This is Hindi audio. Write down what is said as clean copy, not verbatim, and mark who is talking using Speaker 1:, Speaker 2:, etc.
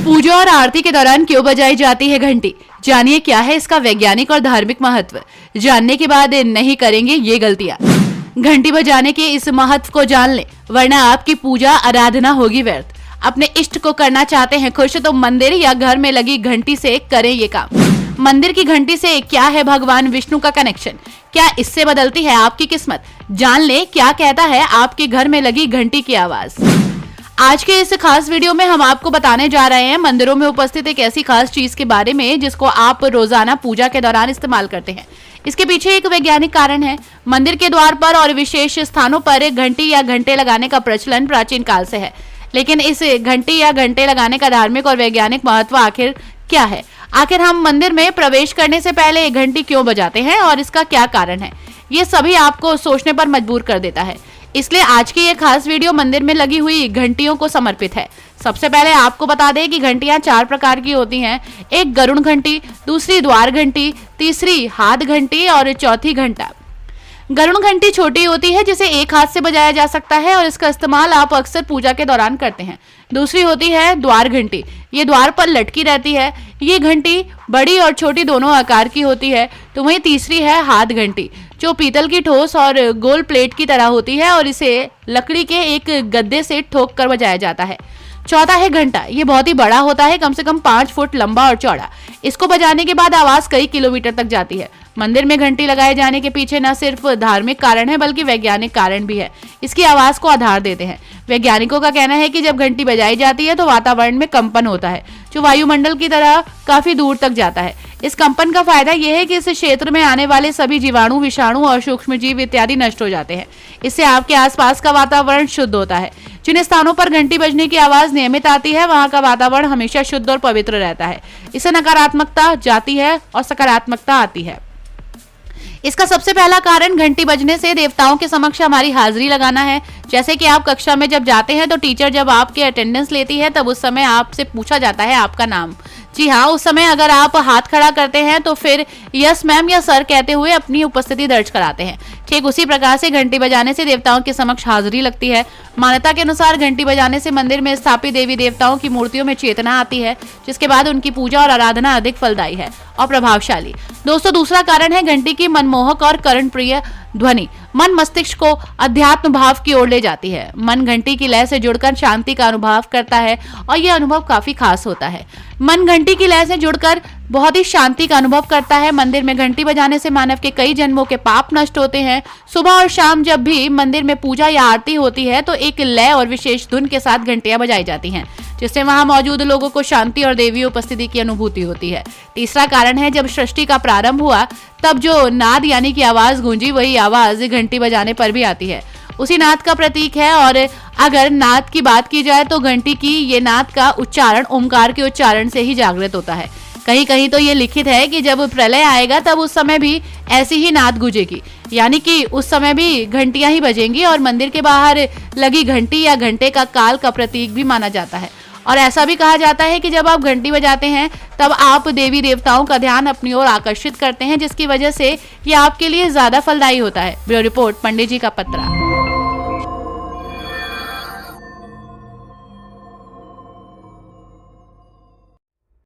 Speaker 1: पूजा और आरती के दौरान क्यों बजाई जाती है घंटी? जानिए क्या है इसका वैज्ञानिक और धार्मिक महत्व। जानने के बाद नहीं करेंगे ये गलतियां। घंटी बजाने के इस महत्व को जान लें, वरना आपकी पूजा आराधना होगी व्यर्थ। अपने इष्ट को करना चाहते हैं खुश, तो मंदिर या घर में लगी घंटी से करें ये काम। मंदिर की घंटी से क्या है भगवान विष्णु का कनेक्शन? क्या इससे बदलती है आपकी किस्मत? जान ले क्या कहता है आपके घर में लगी घंटी की आवाज। आज के इस खास वीडियो में हम आपको बताने जा रहे हैं मंदिरों में उपस्थित एक ऐसी खास चीज के बारे में जिसको आप रोजाना पूजा के दौरान इस्तेमाल करते हैं। इसके पीछे एक वैज्ञानिक कारण है। मंदिर के द्वार पर और विशेष स्थानों पर घंटी या घंटे लगाने का प्रचलन प्राचीन काल से है, लेकिन इस घंटी या घंटे लगाने का धार्मिक और वैज्ञानिक महत्व आखिर क्या है? आखिर हम मंदिर में प्रवेश करने से पहले घंटी क्यों बजाते हैं और इसका क्या कारण है? ये सभी आपको सोचने पर मजबूर कर देता है। इसलिए आज की ये खास वीडियो मंदिर में लगी हुई घंटियों को समर्पित है। सबसे पहले आपको बता दें कि घंटियां 4 प्रकार की होती हैं। एक गरुड़ घंटी, दूसरी द्वार घंटी, तीसरी हाथ घंटी और चौथी घंटा। गरुड़ घंटी छोटी होती है जिसे एक हाथ से बजाया जा सकता है और इसका इस्तेमाल आप अक्सर पूजा के दौरान करते हैं। दूसरी होती है द्वार घंटी, ये द्वार पर लटकी रहती है। ये घंटी बड़ी और छोटी दोनों आकार की होती है। तो वहीं तीसरी है हाथ घंटी, जो पीतल की ठोस और गोल प्लेट की तरह होती है और इसे लकड़ी के एक गद्दे से ठोक कर बजाया जाता है। चौथा है घंटा, ये बहुत ही बड़ा होता है, कम से कम 5 फुट लंबा और चौड़ा। इसको बजाने के बाद आवाज कई किलोमीटर तक जाती है। मंदिर में घंटी लगाए जाने के पीछे न सिर्फ धार्मिक कारण है बल्कि वैज्ञानिक कारण भी है। इसकी आवाज को आधार देते हैं। वैज्ञानिकों का कहना है कि जब घंटी बजाई जाती है तो वातावरण में कंपन होता है, जो वायुमंडल की तरह काफी दूर तक जाता है। इस कंपन का फायदा यह है कि इस क्षेत्र में आने वाले सभी जीवाणु, विषाणु और सूक्ष्म जीव इत्यादि नष्ट हो जाते हैं। इससे आपके आसपास का वातावरण शुद्ध होता है। जिन स्थानों पर घंटी बजने की आवाज नियमित आती है वहां का वातावरण हमेशा शुद्ध और पवित्र रहता है। इससे नकारात्मकता जाती है और सकारात्मकता आती है। इसका सबसे पहला कारण घंटी बजने से देवताओं के समक्ष हमारी हाजिरी लगाना है। जैसे कि आप कक्षा में जब जाते हैं तो टीचर जब आपके अटेंडेंस लेती है तब उस समय आपसे पूछा जाता है आपका नाम। जी हाँ, उस समय अगर आप हाथ खड़ा करते हैं तो फिर यस मैम या सर कहते हुए अपनी उपस्थिति दर्ज कराते हैं। ठीक उसी प्रकार से घंटी बजाने से देवताओं के समक्ष हाजिरी लगती है। मान्यता के अनुसार घंटी बजाने से मंदिर में स्थापित देवी देवताओं की मूर्तियों में चेतना आती है, जिसके बाद उनकी पूजा और आराधना अधिक फलदायी है और प्रभावशाली। दोस्तों, दूसरा कारण है घंटी की मनमोहक और कर्णप्रिय ध्वनि। मन मस्तिष्क को अध्यात्म भाव की ओर ले जाती है। मन घंटी की लय से जुड़कर शांति का अनुभव करता है और यह अनुभव काफी खास होता है। मन घंटी की लय से जुड़कर बहुत ही शांति का अनुभव करता है। मंदिर में घंटी बजाने से मानव के कई जन्मों के पाप नष्ट होते हैं। सुबह और शाम जब भी मंदिर में पूजा या आरती होती है तो एक लय और विशेष धुन के साथ घंटियां बजाई जाती हैं, जिससे वहां मौजूद लोगों को शांति और देवी उपस्थिति की अनुभूति होती है। तीसरा कारण है जब सृष्टि का प्रारंभ हुआ तब जो नाद यानी कि आवाज गूंजी, वही आवाज घंटी बजाने पर भी आती है। उसी नाद का प्रतीक है। और अगर नाद की बात की जाए तो घंटी की ये नाद का उच्चारण ओमकार के उच्चारण से ही जागृत होता है। कहीं कहीं तो ये लिखित है कि जब प्रलय आएगा तब उस समय भी ऐसी ही नाद गूंजेगी, यानी कि उस समय भी घंटियां ही बजेंगी। और मंदिर के बाहर लगी घंटी या घंटे का काल का प्रतीक भी माना जाता है। और ऐसा भी कहा जाता है कि जब आप घंटी बजाते हैं तब आप देवी देवताओं का ध्यान अपनी ओर आकर्षित करते हैं, जिसकी वजह से ये आपके लिए ज्यादा फलदायी होता है। ब्यूरो रिपोर्ट, पंडित जी का पत्रा।